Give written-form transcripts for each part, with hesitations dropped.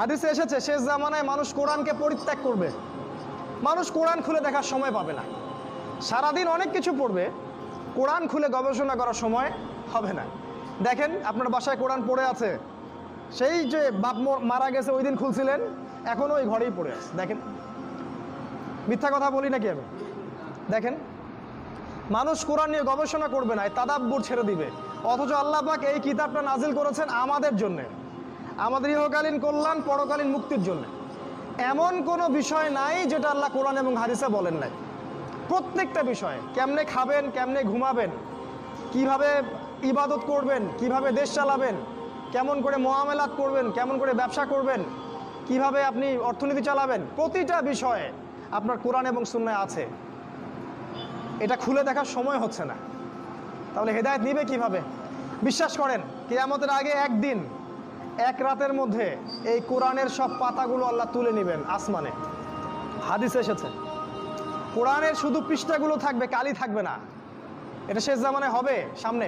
হাদিসে এসেছে শেষ জামানায় মানুষ কোরআনকে পরিত্যাগ করবে। মানুষ কোরআন খুলে দেখার সময় পাবে না। সারাদিন অনেক কিছু পড়বে, কোরআন খুলে গবেষণা করার সময় হবে না। দেখেন আপনার বাসায় কোরআন পড়ে আছে, সেই যে বাপ মারা গেছে ওই দিন খুলছিলেন, এখনও ওই ঘরেই পড়ে আছে। দেখেন, মিথ্যা কথা বলি নাকি আমি? দেখেন, মানুষ কোরআন নিয়ে গবেষণা করবে না, তাদাব্বুর ছেড়ে দিবে। অথচ আল্লাহ পাক এই কিতাবটা নাজিল করেছেন আমাদের জন্যে, আমাদের ইহকালীন কল্যাণ, পরকালীন মুক্তির জন্য। এমন কোনো বিষয় নাই যেটা আল্লাহ কোরআন এবং হাদিসে বলেন নাই। প্রত্যেকটা বিষয়ে, কেমনে খাবেন, কেমনে ঘুমাবেন, কিভাবে ইবাদত করবেন, কিভাবে দেশ চালাবেন, কেমন করে মুআমালাত করবেন, কেমন করে ব্যবসা করবেন, কিভাবে আপনি অর্থনীতি চালাবেন, প্রতিটা বিষয়ে আপনার কোরআন এবং সুন্নাহ আছে। এটা খুলে দেখার সময় হচ্ছে না, তাহলে হেদায়েত নিবে কিভাবে? বিশ্বাস করেন, কিয়ামতের আগে একদিন, এক রাতের মধ্যে এই কোরআনের সব পাতাগুলো আল্লাহ তুলে নেবেন আসমানে। হাদিসে এসেছে কোরআনের শুধু পৃষ্ঠাগুলো থাকবে, কালি থাকবে না। এটা শেষ জামানায় হবে সামনে।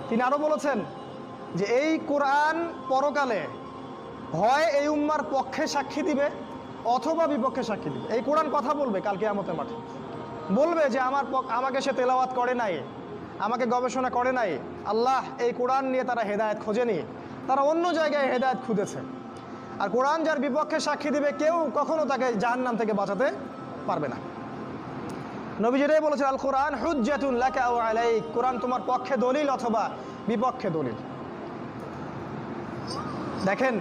তিনি আরও বলেছেন যে এই কোরআন পরকালে হয় এই উম্মার পক্ষে সাক্ষী দিবে অথবা বিপক্ষে সাক্ষী দিবে। এই কোরআন কথা বলবে কাল কিয়ামতের মাঠে, বলবে যে আমাকে সে তেলাওয়াত করে নাই, আমাকে গবেষণা করে নাই। আল্লাহ এই কোরআন নিয়ে তারা হেদায়েত খোঁজেনি, তারা অন্য জায়গায় হেদায়েত খুঁজেছে। আর কোরআন যার বিপক্ষে সাক্ষী দিবে, কেউ কখনো তাকে জাহান্নাম থেকে বাঁচাতে পারবে না। নবী যেটাই বলেছেন, আল কোরআন হুজ্জাতুন লাকা ওয়া আলাইক, কোরআন তোমার পক্ষে দলিল অথবা বিপক্ষে দলিল। দেখেন,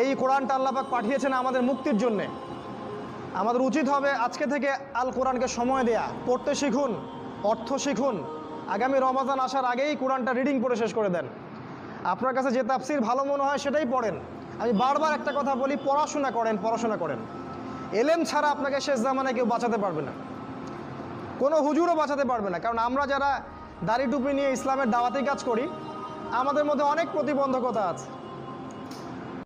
এই কোরআনটা আল্লাহ পাক পাঠিয়েছেন আমাদের মুক্তির জন্যে। আমাদের উচিত হবে আজকে থেকে আল কোরআনকে সময় দেয়া, পড়তে শিখুন, অর্থ শিখুন। আগামী রমাজান আসার আগেই কোরআনটা রিডিং পড়ে শেষ করে দেন। আপনার কাছে যে তাফসির ভালো মনে হয় সেটাই পড়েন। আমি বারবার একটা কথা বলি, পড়াশোনা করেন, পড়াশোনা করেন। এলেম ছাড়া আপনাকে শেষ জামানায় কেউ বাঁচাতে পারবে না, কোনো হুজুরও বাঁচাতে পারবে না। কারণ আমরা যারা দাড়ি টুপি নিয়ে ইসলামের দাওয়াতি কাজ করি, আমাদের মধ্যে অনেক প্রতিবন্ধকতা আছে।